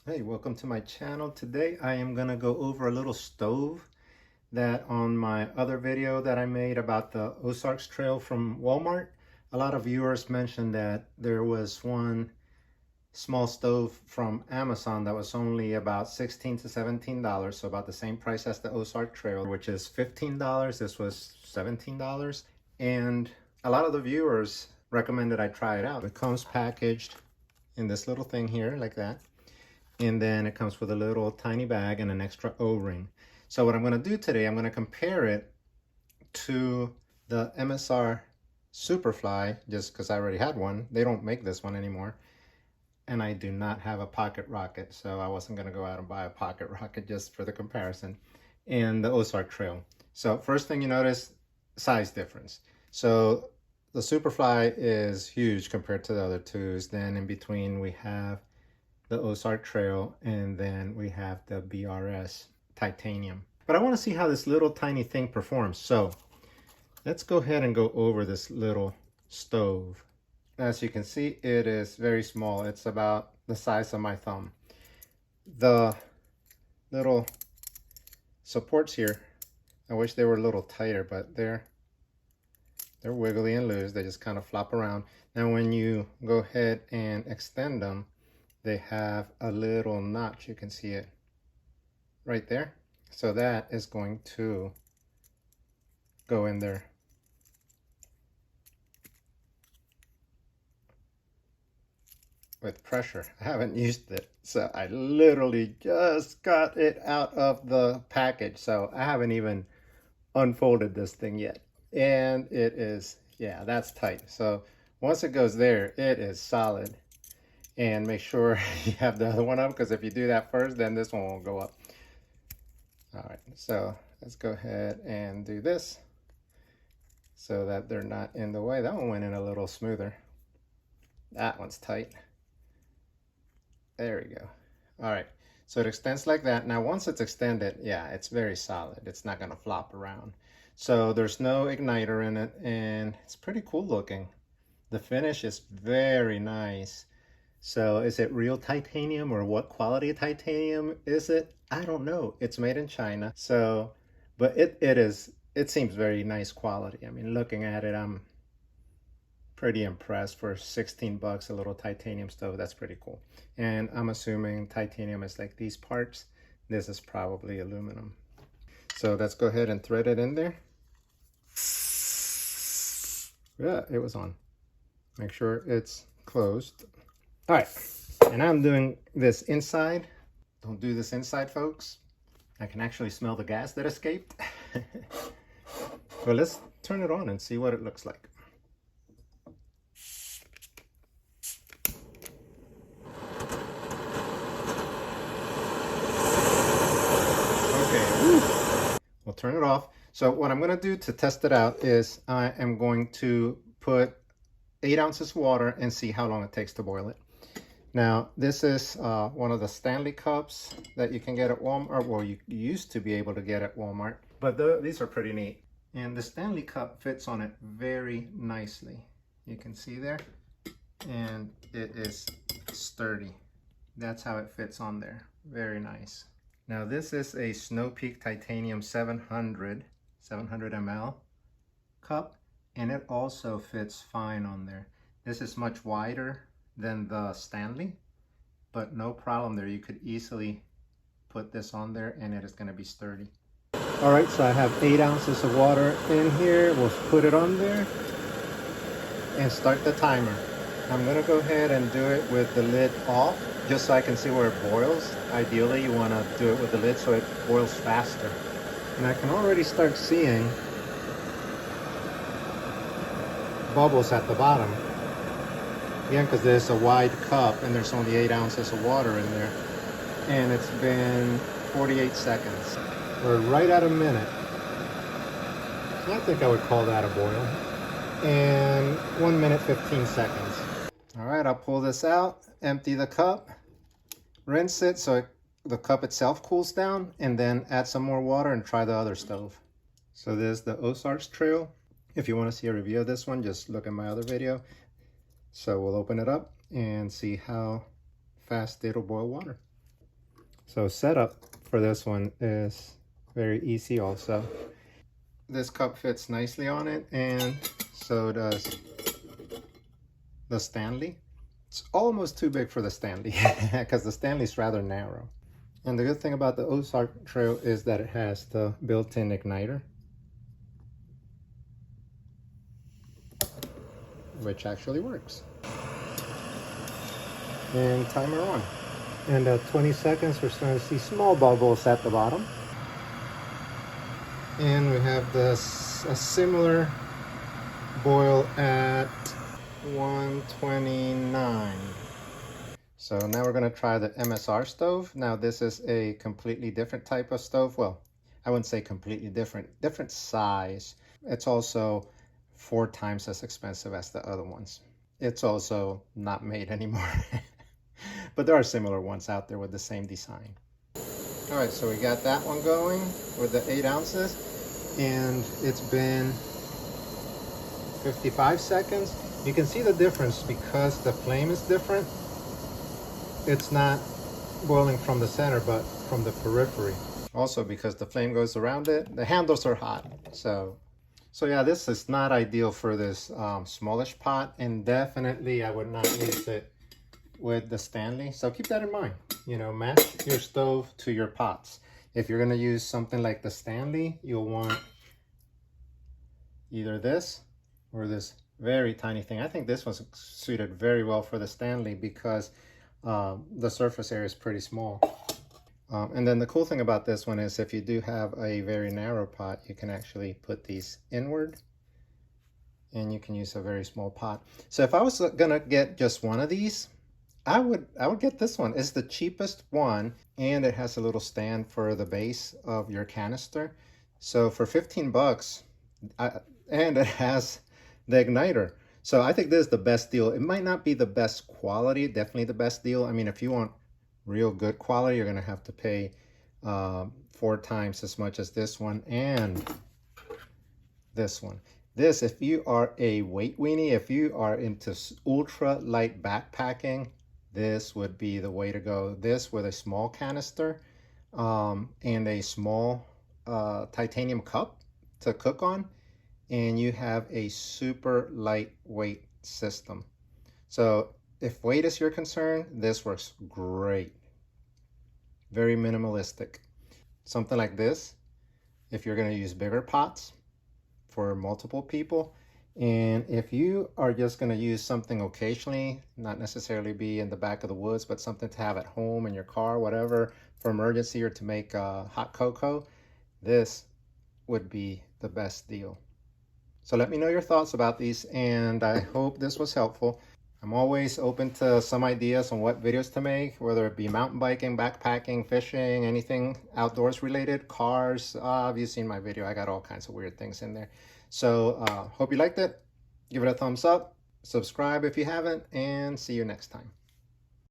Hey, welcome to my channel. Today I am going to go over a little stove that on my other video that I made about the Ozarks trail from Walmart. A lot of viewers mentioned that there was one small stove from Amazon that was only about $16 to $17, so about the same price as the Ozark trail, which is $15. This was $17. And a lot of the viewers recommended I try it out. It comes packaged in this little thing here like that. And then it comes with a little tiny bag and an extra O-ring. So what I'm going to do today, I'm going to compare it to the MSR Superfly, just because I already had one. They don't make this one anymore. And I do not have a pocket rocket, so I wasn't going to go out and buy a pocket rocket just for the comparison. And the Ozark Trail. So first thing you notice, size difference. So the Superfly is huge compared to the other twos. Then in between we have the Ozark Trail, and then we have the BRS Titanium. But I want to see how this little tiny thing performs. So let's go ahead and go over this little stove. As you can see, it is very small. It's about the size of my thumb. The little supports here, I wish they were a little tighter, but they're wiggly and loose. They just kind of flop around. Now when you go ahead and extend them, they have a little notch. You can see it right there. So that is going to go in there. With pressure. I haven't used it, so I literally just got it out of the package. So I haven't even unfolded this thing yet. And it is, yeah, that's tight. So once it goes there, it is solid. And make sure you have the other one up, because if you do that first, then this one won't go up. All right, so let's go ahead and do this so that they're not in the way. That one went in a little smoother. That one's tight. There we go. All right, so it extends like that. Now once it's extended, yeah, it's very solid. It's not gonna flop around. So there's no igniter in it, and it's pretty cool looking. The finish is very nice. So is it real titanium, or what quality of titanium is it? I don't know. It's made in China. So, but it seems very nice quality. I mean, looking at it, I'm pretty impressed. For 16 bucks, a little titanium stove. That's pretty cool. And I'm assuming titanium is like these parts. This is probably aluminum. So let's go ahead and thread it in there. Yeah, it was on. Make sure it's closed. All right, and I'm doing this inside. Don't do this inside, folks. I can actually smell the gas that escaped. But let's turn it on and see what it looks like. Okay, woo. We'll turn it off. So what I'm gonna do to test it out is I am going to put 8 ounces of water and see how long it takes to boil it. Now, this is one of the Stanley cups that you can get at Walmart. Well, you used to be able to get at Walmart, but these are pretty neat. And the Stanley cup fits on it very nicely. You can see there, and it is sturdy. That's how it fits on there. Very nice. Now, this is a Snow Peak Titanium 700 ml cup, and it also fits fine on there. This is much wider than the Stanley, but no problem there. You could easily put this on there and it is going to be sturdy. All right, so I have 8 ounces of water in here. We'll put it on there and start the timer. I'm going to go ahead and do it with the lid off, just so I can see where it boils. Ideally, you want to do it with the lid so it boils faster. And I can already start seeing bubbles at the bottom. Again, because there's a wide cup and there's only 8 ounces of water in there. And it's been 48 seconds. We're right at a minute. So I think I would call that a boil. And 1 minute, 15 seconds. All right, I'll pull this out, empty the cup, rinse it so the cup itself cools down, and then add some more water and try the other stove. So there's the Ozarks Trail. If you want to see a review of this one, just look at my other video. So we'll open it up and see how fast it'll boil water. So setup for this one is very easy also. This cup fits nicely on it, and so does the Stanley. It's almost too big for the Stanley because the Stanley's rather narrow. And the good thing about the Ozark trail is that it has the built-in igniter, which actually works. And timer on. And at 20 seconds, we're starting to see small bubbles at the bottom. And we have this a similar boil at 129. So now we're going to try the MSR stove. Now this is a completely different type of stove. Well, I wouldn't say completely different size. It's also 4 times as expensive as the other ones. It's also not made anymore. But there are similar ones out there with the same design. All right, so we got that one going with the 8 ounces, and it's been 55 seconds. You can see the difference because the flame is different. It's not boiling from the center, but from the periphery. Also, because the flame goes around it, the handles are hot. So yeah, this is not ideal for this smallish pot, and definitely I would not use it with the Stanley. So keep that in mind. You know, match your stove to your pots. If you're going to use something like the Stanley, you'll want either this or this very tiny thing. I think this one's suited very well for the Stanley because the surface area is pretty small. And then the cool thing about this one is if you do have a very narrow pot, you can actually put these inward and you can use a very small pot. So if I was gonna get just one of these, I would get this one. It's the cheapest one, and it has a little stand for the base of your canister. So for 15 bucks, and it has the igniter. So I think this is the best deal. It might not be the best quality, definitely the best deal. I mean, if you want real good quality, you're gonna have to pay 4 times as much as this one and this one. This, if you are a weight weenie, if you are into ultra light backpacking, this would be the way to go. This with a small canister and a small titanium cup to cook on, and you have a super lightweight system. So if weight is your concern, this works great. Very minimalistic. Something like this, if you're going to use bigger pots for multiple people, and if you are just going to use something occasionally, not necessarily be in the back of the woods, but something to have at home, in your car, whatever, for emergency or to make hot cocoa, this would be the best deal. So let me know your thoughts about these, and I hope this was helpful. I'm always open to some ideas on what videos to make, whether it be mountain biking, backpacking, fishing, anything outdoors related, cars. You've seen my video. I got all kinds of weird things in there. So hope you liked it. Give it a thumbs up. Subscribe if you haven't, and see you next time.